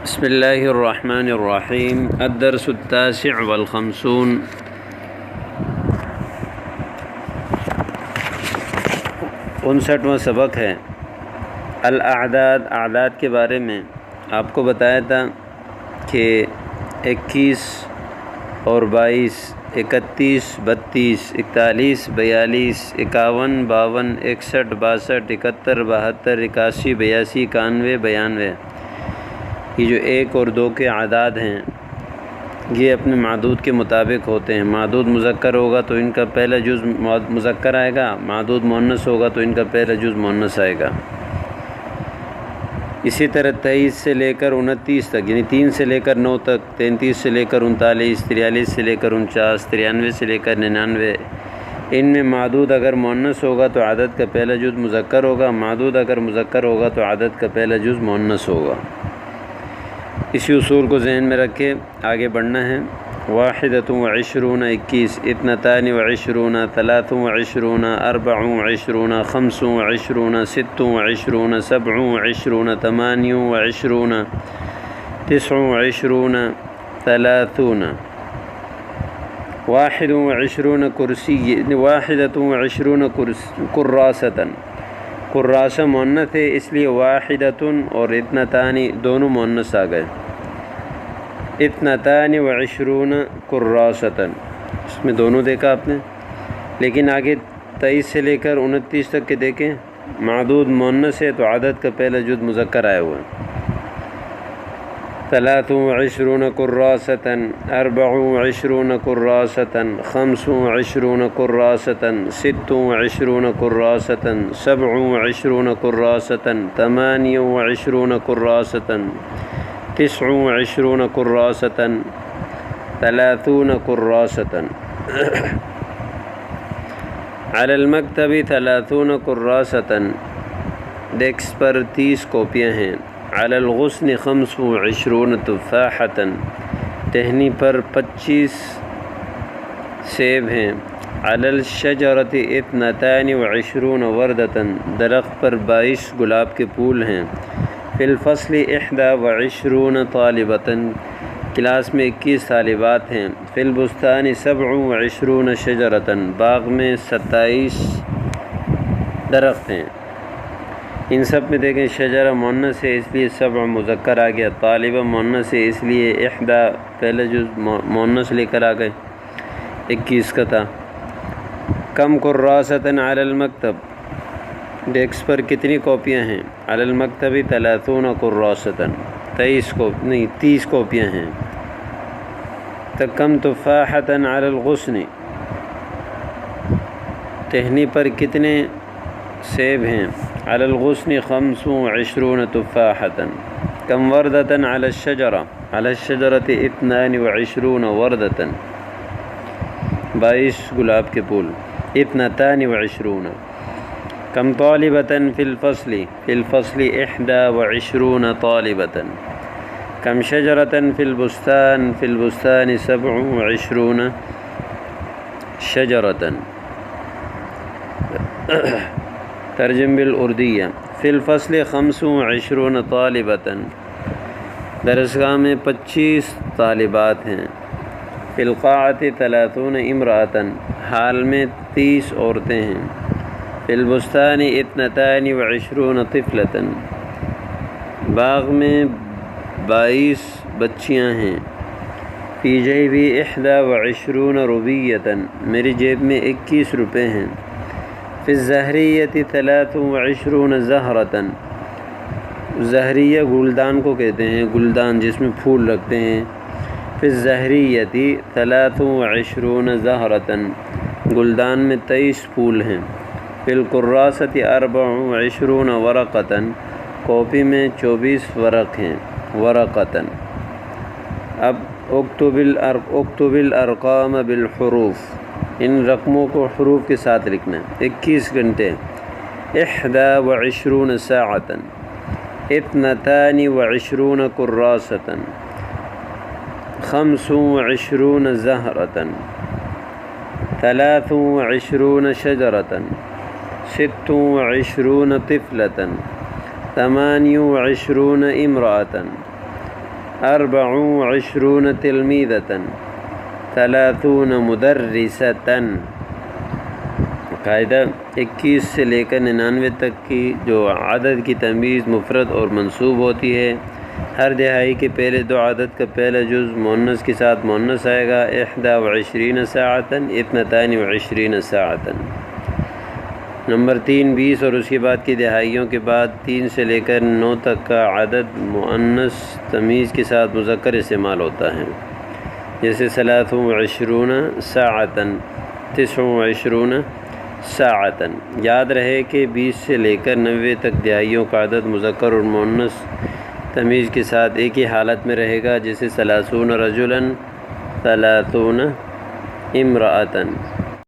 بسم اللہ الرحمن الرحیم الدرس التاسع والخمسون 59واں سبق ہے الاعداد، اعداد کے بارے میں آپ کو بتایا تھا کہ 21 اور 22، 31، 32، 41، 42، 51، 52، 61، 62، 71، 72، 81، 82، 91، 92، یہ جو 1 اور 2 کے اعداد ہیں یہ اپنے معدود کے مطابق ہوتے ہیں۔ معدود مذکر ہوگا تو ان کا پہلا جز مذکر آئے گا، معدود مؤنث ہوگا تو ان کا پہلا جز مؤنث آئے گا۔ اسی طرح 23 سے لے کر 29 تک، یعنی 3 سے لے کر 9 تک، 33 سے لے کر 39، 43 سے لے کر 49، 93 سے لے کر 99، ان میں معدود اگر مؤنث ہوگا تو عدد کا پہلا جز مذکر ہوگا، معدود اگر مذکر ہوگا تو عدد کا پہلا جز مؤنث ہوگا۔ اسی اصول کو ذہن میں رکھ کے آگے بڑھنا ہے۔ 21، 21، 22، 23، 24، 25، 26، 27، 28، 29، 30۔ 21 کرسی، 21 کراستن، کراسہ مؤنث ہے اس لیے واحدتن اور اثنتان دونوں مؤنث آ گئے۔ 22 کراستن، اس میں دونوں دیکھا آپ نے، لیکن آگے 23 سے لے کر 29 تک کے دیکھیں، معدود مؤنث ہے تو عدد کا پہلا جز مذکر آیا ہوا ہے۔ 23 کراستن، 24 کراستن، 25 کراستن، 26 کراستن، 27 کراستن، 28 کراستن، 29 کراستن، 30 کراستن۔ علی المکتب 30 کراستن، ڈیسک پر 30 کاپیاں ہیں۔ علی الغصن 25 تفاحتن، ٹہنی پر 25 سیب ہیں۔ علی الشجرۃ 22 وردتن، درخت پر 22 گلاب کے پھول ہیں۔ فی الفصل 21 طالبتن، کلاس میں 21 طالبات ہیں۔ فی البستان 27 شجرتن، باغ میں 27 درخت ہیں۔ ان سب میں دیکھیں شجرہ مؤنث ہے اس لیے 7 مذکر آ گیا، طالبہ مؤنث ہے اس لیے 21 پہلا جز مؤنث لے کر آ گئے، 21 کا تھا۔ کم کراستن علی المکتب، ڈیسک پر کتنی کاپیاں ہیں؟ علی المکتب 30 کراستن، 30 کاپیاں ہیں۔ کم تفاحتن علی الغصن، ٹہنی پر کتنے سیب ہیں؟ علی الغصن 25 تفاحتن۔ کم وردتن علی الشجرہ، علی الشجرۃ 22 وردتن، 22 گلاب کے پھول۔ 22۔ کم طالبتن فی الفصل، فی الفصل 21 طالبتن۔ کم شجرتن فی البستان، فی البستان 27 شجرتن۔ ترجم بالاردیہ، فی الفصل 25 طالبتن، درسگاہ میں 25 طالبات ہیں۔ فی القاعۃ 30 امرأۃً، حال میں 30 عورتیں ہیں۔ فی البستان 22 طفلۃً، باغ میں 22 بچیاں ہیں۔ فی جیبی 21 روبیۃً، میری جیب میں 21 روپے ہیں۔ فی الزہریۃ 23 زہرۃً، زہریہ گلدان کو کہتے ہیں، گلدان جس میں پھول رکھتے ہیں۔ فی الزہریۃ 23 زہرۃً، گلدان میں 23 پھول ہیں۔ فی الکراست 24 ورقۃً، کاپی میں 24 ورق ہیں، ورقۃً۔ اب اکتب الارقام بالحروف، ان رقموں کو حروف کے ساتھ لکھنا ہے۔ 21 گھنٹے، 21 ساعةً، 22 کراستً، 25 زہرةً، 23 شجرةً، 26 طفلة، 28 امرأة، 24 تلمیذة 30 مدرسة۔ قاعدہ 21 سے لے کر 99 تک کی جو عدد کی تمیز مفرد اور منصوب ہوتی ہے، ہر دہائی کے پہلے دو عدد کا پہلا جز مؤنث کے ساتھ مؤنث آئے گا، 21 ساعة 22 ساعة۔ نمبر 3 20 اور اس کے بعد کی دہائیوں کے بعد 3 سے لے کر 9 تک کا عدد مؤنث تمیز کے ساتھ مذکر استعمال ہوتا ہے، جیسے 23 ساعة 29 ساعة۔ یاد رہے کہ 20 سے لے کر 90 تک دہائیوں کا عدد مذکر اور مؤنث تمیز کے ساتھ ایک ہی حالت میں رہے گا، جیسے 30 رجلا 30 امرأة۔